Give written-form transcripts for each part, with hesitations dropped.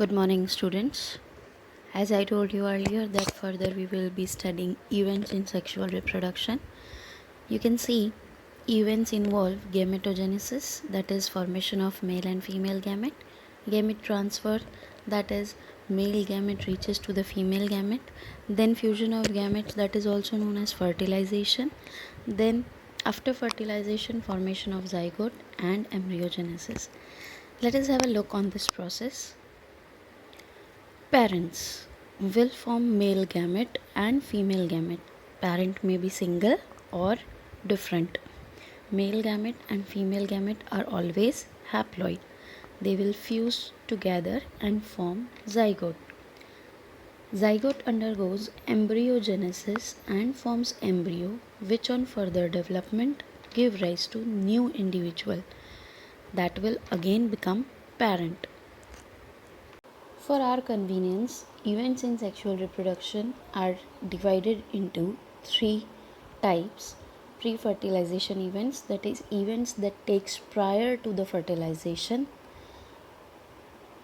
Good morning, students. As I told you earlier, that further we will be studying events in sexual reproduction. You can see events involve gametogenesis, that is, formation of male and female gamete, gamete transfer, that is, male gamete reaches to the female gamete, then fusion of gametes, that is also known as fertilization, then after fertilization, formation of zygote and embryogenesis. Let us have a look on this process. Parents will form male gamete and female gamete. Parent may be single or different. Male gamete and female gamete are always haploid. They will fuse together and form zygote. Zygote undergoes embryogenesis and forms embryo, which on further development give rise to new individual that will again become parent. For our convenience, events in sexual reproduction are divided into three types. Pre-fertilization events, that is events that takes prior to the fertilization.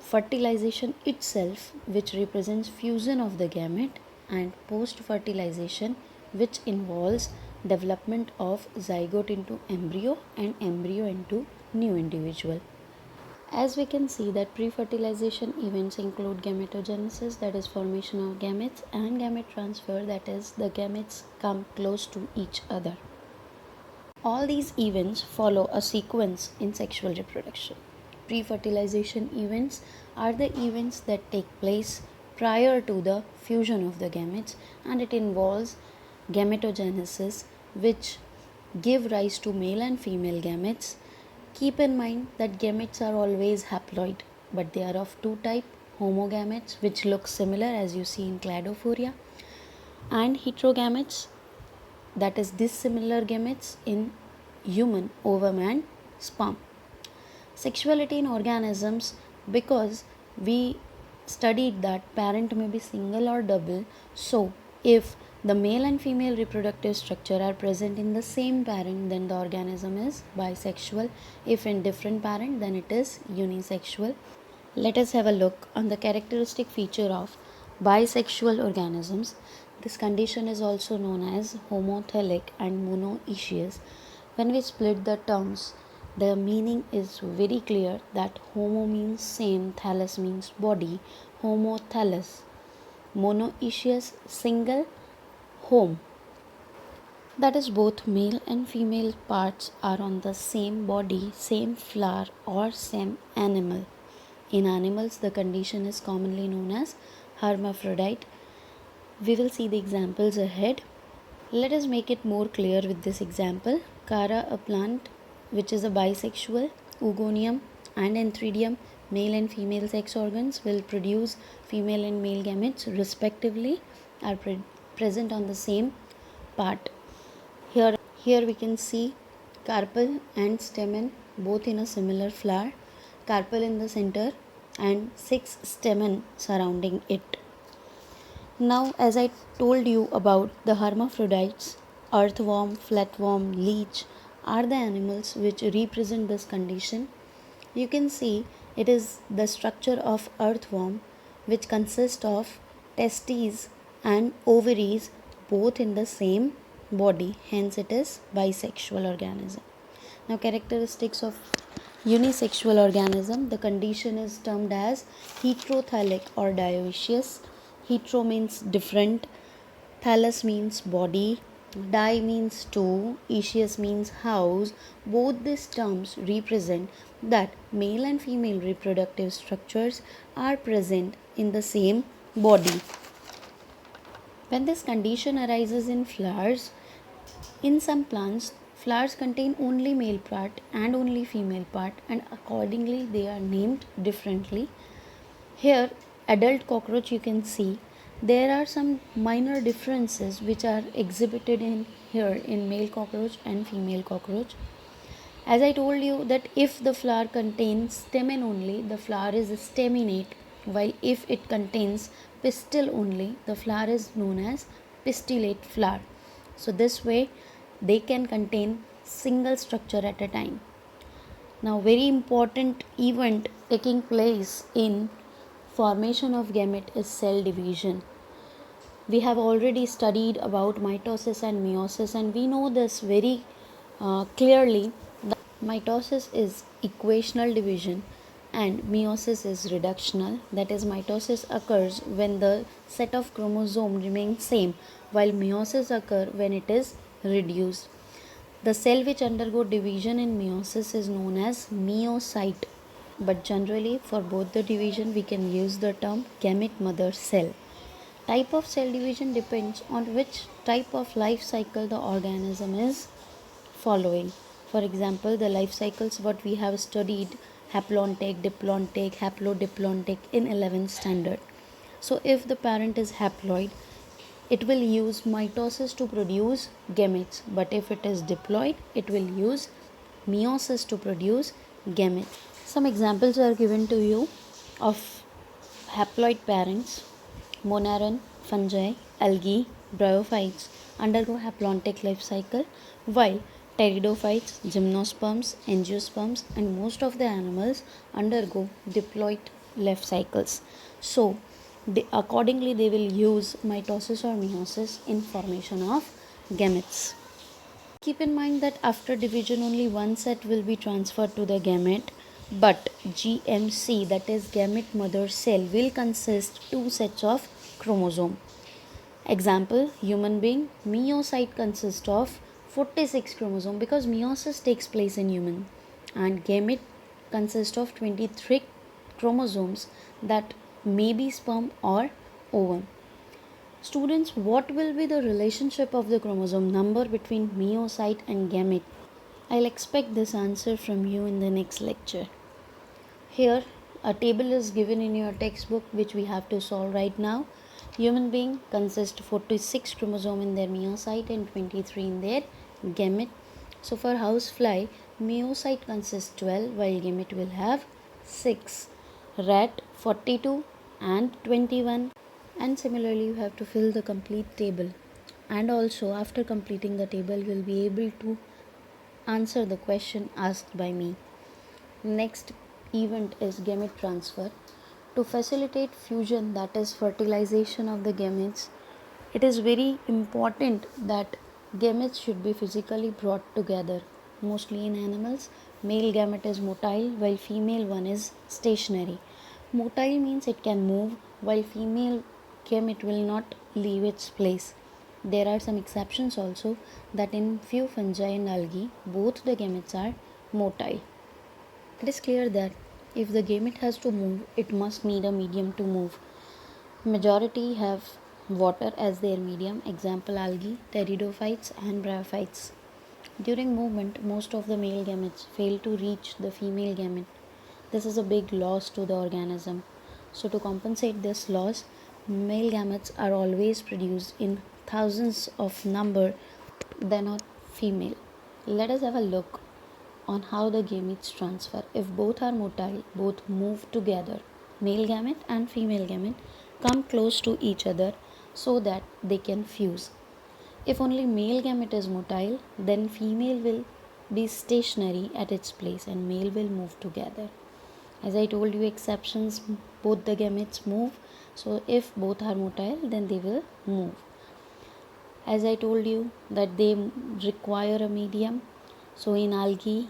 Fertilization itself, which represents fusion of the gamete, and post-fertilization, which involves development of zygote into embryo and embryo into new individual. As we can see that pre-fertilization events include gametogenesis, that is formation of gametes, and gamete transfer, that is the gametes come close to each other. All these events follow a sequence in sexual reproduction. Pre-fertilization events are the events that take place prior to the fusion of the gametes, and it involves gametogenesis, which give rise to male and female gametes. Keep in mind that gametes are always haploid, but they are of two types: homogametes, which look similar as you see in Cladophoria, and heterogametes, that is dissimilar gametes in human ovum and sperm. Sexuality in organisms, because we studied that parent may be single or double, so if the male and female reproductive structure are present in the same parent, then the organism is bisexual. If in different parent, then it is unisexual. Let us have a look on the characteristic feature of bisexual organisms. This condition is also known as homothelic and monoecious. When we split the terms, the meaning is very clear that homo means same, thallus means body, homothallus. Monoecious, single, home. That is, both male and female parts are on the same body, same flower, or same animal. In animals, the condition is commonly known as hermaphrodite. We will see the examples ahead. Let us make it more clear with this example. Cara, a plant which is a bisexual, Oogonium and Anthridium, male and female sex organs will produce female and male gametes respectively, are present on the same part. Here we can see carpel and stamen both in a similar flower, carpel in the center and 6 stamen surrounding it. Now, as I told you about the hermaphrodites, earthworm, flatworm, leech are the animals which represent this condition. You can see it is the structure of earthworm, which consists of testes and ovaries both in the same body, hence it is bisexual organism. Now, characteristics of unisexual organism, the condition is termed as heterothalic or dioecious. Hetero means different, thallus means body, di means two, ecious means house. Both these terms represent that male and female reproductive structures are present in the same body. When this condition arises in flowers, in some plants, flowers contain only male part and only female part, and accordingly they are named differently. Here, adult cockroach, you can see there are some minor differences which are exhibited in here in male cockroach and female cockroach. As I told you that if the flower contains stamen only, the flower is staminate, while if it contains pistil only, the flower is known as pistillate flower. So this way they can contain single structure at a time. Now, very important event taking place in formation of gamete is cell division. We have already studied about mitosis and meiosis, and we know this very clearly that mitosis is equational division and meiosis is reductional. That is, mitosis occurs when the set of chromosomes remains same, while meiosis occurs when it is reduced. The cell which undergo division in meiosis is known as meiocyte, but generally for both the division we can use the term gamete mother cell. Type of cell division depends on which type of life cycle the organism is following. For example, the life cycles what we have studied, haplontic, diplontic, haplodiplontic in 11th standard. So if the parent is haploid, it will use mitosis to produce gametes, but if it is diploid, it will use meiosis to produce gametes. Some examples are given to you of haploid parents. Monaran, fungi, algae, bryophytes undergo haplontic life cycle, while pteridophytes, gymnosperms, angiosperms, and most of the animals undergo diploid life cycles. So, accordingly, they will use mitosis or meiosis in formation of gametes. Keep in mind that after division, only one set will be transferred to the gamete, but GMC, that is gamete mother cell, will consist two sets of chromosome. Example, human being, meiocyte consists of 46 chromosome because meiosis takes place in human, and gamete consists of 23 chromosomes that may be sperm or ovum. Students, what will be the relationship of the chromosome number between meiocyte and gamete? I'll expect this answer from you in the next lecture. Here, a table is given in your textbook which we have to solve right now. Human being consists 46 chromosome in their meiocyte and 23 in their gamete. So for housefly, meiocyte consists 12 while gamete will have 6. Rat 42 and 21. And similarly, you have to fill the complete table. And also, after completing the table, you will be able to answer the question asked by me. Next event is gamete transfer. To facilitate fusion, that is fertilization of the gametes, it is very important that gametes should be physically brought together. Mostly in animals, male gamete is motile while female one is stationary. Motile means it can move, while female gamete will not leave its place. There are some exceptions also, that in few fungi and algae, both the gametes are motile. It is clear that if the gamete has to move, it must need a medium to move. Majority have water as their medium, example algae, pteridophytes and bryophytes. During movement, most of the male gametes fail to reach the female gamete. This is a big loss to the organism. So to compensate this loss, male gametes are always produced in thousands of number than a female. Let us have a look on how the gametes transfer. If both are motile, both move together. Male gamete and female gamete come close to each other so that they can fuse. If only male gamete is motile, then female will be stationary at its place and male will move together. As I told you, exceptions, both the gametes move. So if both are motile, then they will move. As I told you that they require a medium. So in algae,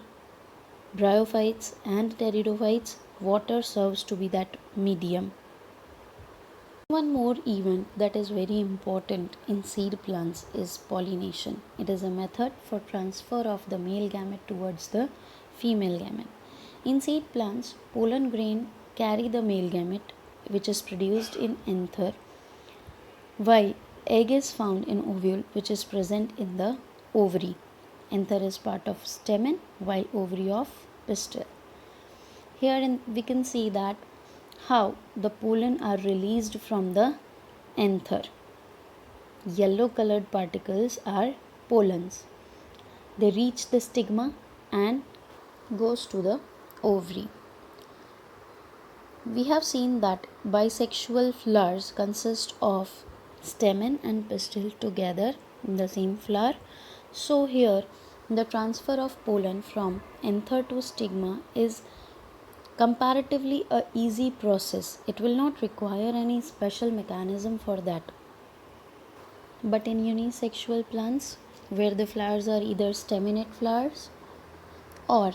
bryophytes and pteridophytes, water serves to be that medium. One more event that is very important in seed plants is pollination. It is a method for transfer of the male gamete towards the female gamete. In seed plants, pollen grain carry the male gamete which is produced in anther, while egg is found in ovule which is present in the ovary. Anther is part of stamen while ovary of pistil. Here we can see that how the pollen are released from the anther. Yellow colored particles are pollens. They reach the stigma and goes to the ovary. We have seen that bisexual flowers consist of stamen and pistil together in the same flower. So here the transfer of pollen from anther to stigma is comparatively a easy process. It will not require any special mechanism for that. But in unisexual plants, where the flowers are either staminate flowers or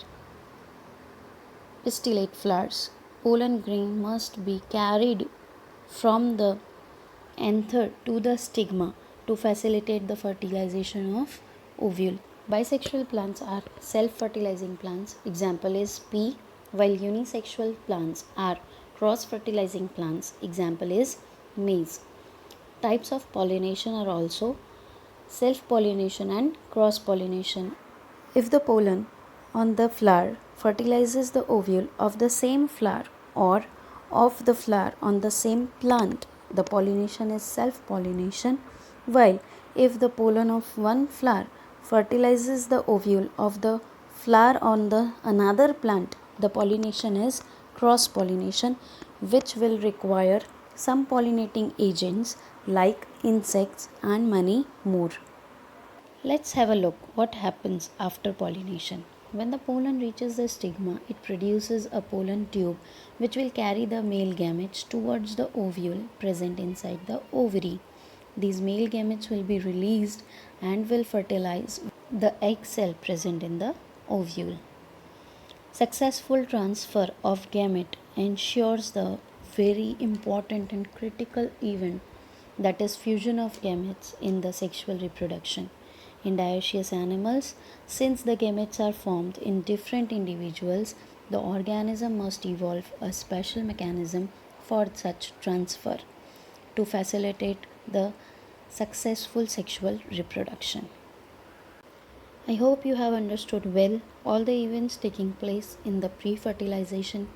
pistillate flowers, pollen grain must be carried from the anther to the stigma to facilitate the fertilization of ovule. Bisexual plants are self-fertilizing plants. Example is pea, while unisexual plants are cross-fertilizing plants. Example is maize. Types of pollination are also self-pollination and cross-pollination. If the pollen on the flower fertilizes the ovule of the same flower or of the flower on the same plant, the pollination is self-pollination, while if the pollen of one flower fertilizes the ovule of the flower on the another plant, the pollination is cross-pollination, which will require some pollinating agents like insects and many more. Let's have a look what happens after pollination. When the pollen reaches the stigma, it produces a pollen tube which will carry the male gametes towards the ovule present inside the ovary. These male gametes will be released and will fertilize the egg cell present in the ovule. Successful transfer of gamete ensures the very important and critical event, that is fusion of gametes in the sexual reproduction. In dioecious animals, since the gametes are formed in different individuals, the organism must evolve a special mechanism for such transfer to facilitate the successful sexual reproduction. I hope you have understood well all the events taking place in the pre-fertilization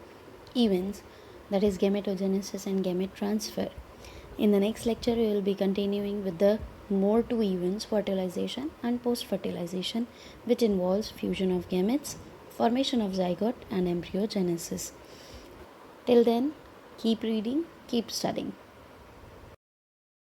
events, that is gametogenesis and gamete transfer. In the next lecture, we will be continuing with the more two events, fertilization and post-fertilization, which involves fusion of gametes, formation of zygote and embryogenesis. Till then, keep reading, keep studying.